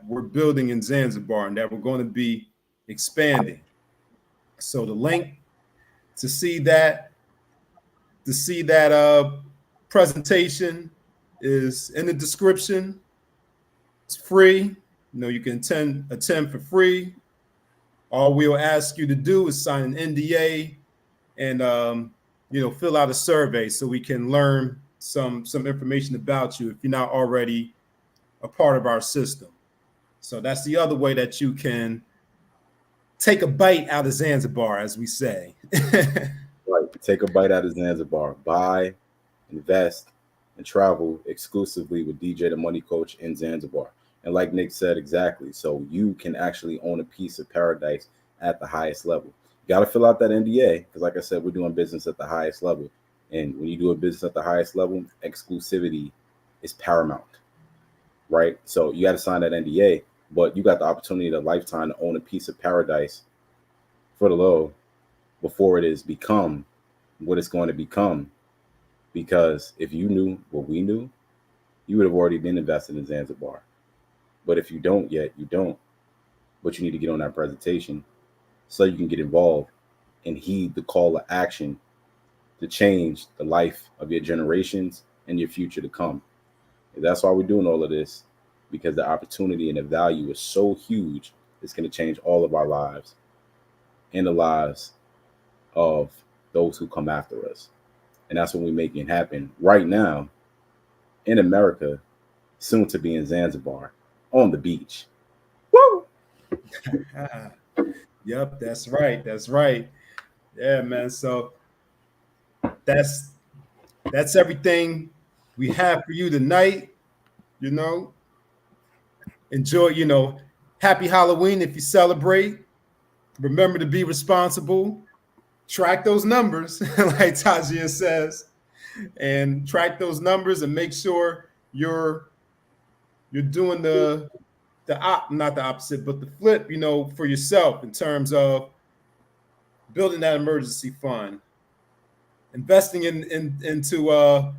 we're building in Zanzibar and that we're going to be expanding. So the link to see that presentation is in the description. It's free. You can attend for free. All we'll ask you to do is sign an NDA and fill out a survey so we can learn some information about you if you're not already a part of our system. So that's the other way that you can take a bite out of Zanzibar, as we say. Right. Take a bite out of Zanzibar. Buy, invest, and travel exclusively with DJ the Money Coach in Zanzibar. And like Nick said, exactly. So you can actually own a piece of paradise at the highest level. You got to fill out that NDA because, like I said, we're doing business at the highest level. And when you do a business at the highest level, exclusivity is paramount, right? So you got to sign that NDA, but you got the opportunity of a lifetime to own a piece of paradise for the low before it is become what it's going to become. Because if you knew what we knew, you would have already been invested in Zanzibar. But if you don't yet, you don't. But you need to get on that presentation so you can get involved and heed the call to action to change the life of your generations and your future to come. And that's why we're doing all of this, because the opportunity and the value is so huge. It's going to change all of our lives and the lives of those who come after us. And that's what we're making happen right now in America, soon to be in Zanzibar on the beach. Woo! Yep, that's right. That's right. Yeah, man. So that's everything we have for you tonight. You know, enjoy, happy Halloween if you celebrate. Remember to be responsible. Track those numbers, like Tajia says, and track those numbers and make sure you're doing not the opposite, but the flip, for yourself in terms of building that emergency fund, investing into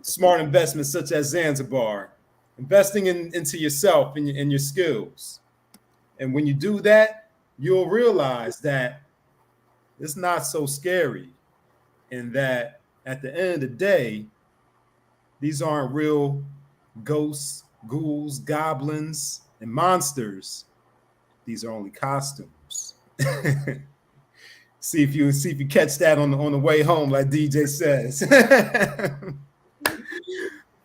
smart investments such as Zanzibar, investing into yourself and your skills. And when you do that, you'll realize that it's not so scary, and that at the end of the day, these aren't real ghosts, ghouls, goblins, and monsters. These are only costumes. see if you catch that on the way home, like DJ says.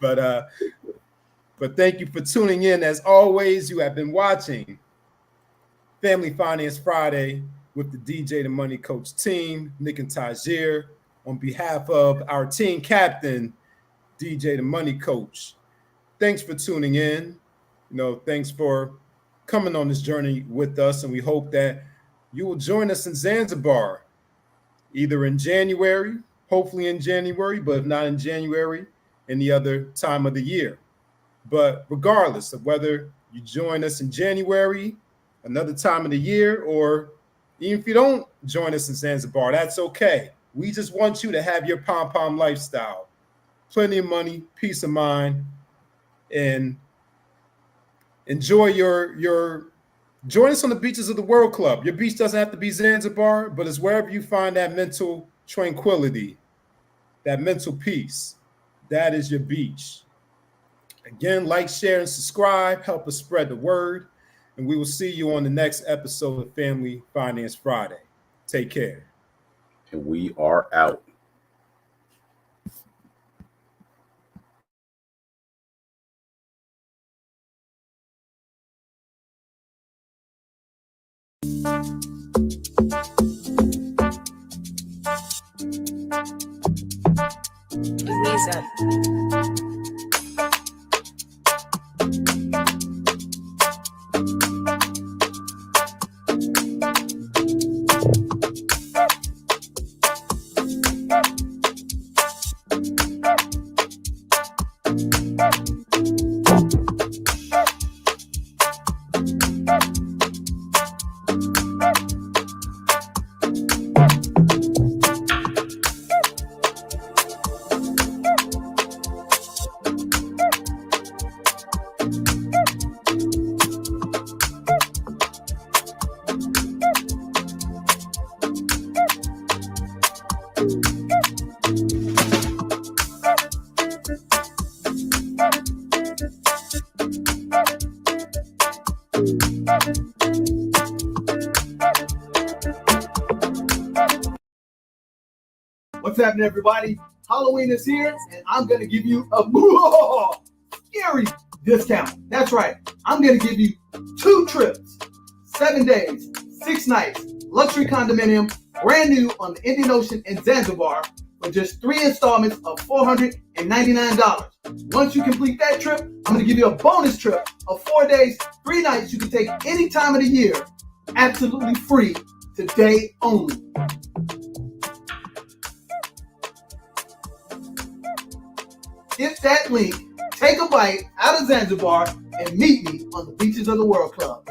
But thank you for tuning in. As always, you have been watching Family Finance Friday with the DJ the Money Coach team, Nick and Tajir, on behalf of our team captain, DJ the Money Coach. Thanks for tuning in. Thanks for coming on this journey with us, and we hope that you will join us in Zanzibar, either in January, hopefully in January, but if not in January, any other time of the year. But regardless of whether you join us in January, another time of the year, or even if you don't join us in Zanzibar, that's okay. We just want you to have your pom-pom lifestyle. Plenty of money, peace of mind, and enjoy join us on the beaches of the World Club. Your beach doesn't have to be Zanzibar, but it's wherever you find that mental tranquility, that mental peace. That is your beach. Again, like, share, and subscribe. Help us spread the word. And we will see you on the next episode of Family Finance Friday. Take care. And we are out. What's happening, everybody? Halloween is here, and I'm going to give you a scary discount. That's right. I'm going to give you 2 trips, 7 days, 6 nights, luxury condominium, brand new on the Indian Ocean in Zanzibar for just 3 installments of $499. Once you complete that trip, I'm going to give you a bonus trip of 4 days, 3 nights you can take any time of the year, absolutely free, today only. Hit that link, take a bite out of Zanzibar, and meet me on the Beaches of the World Club.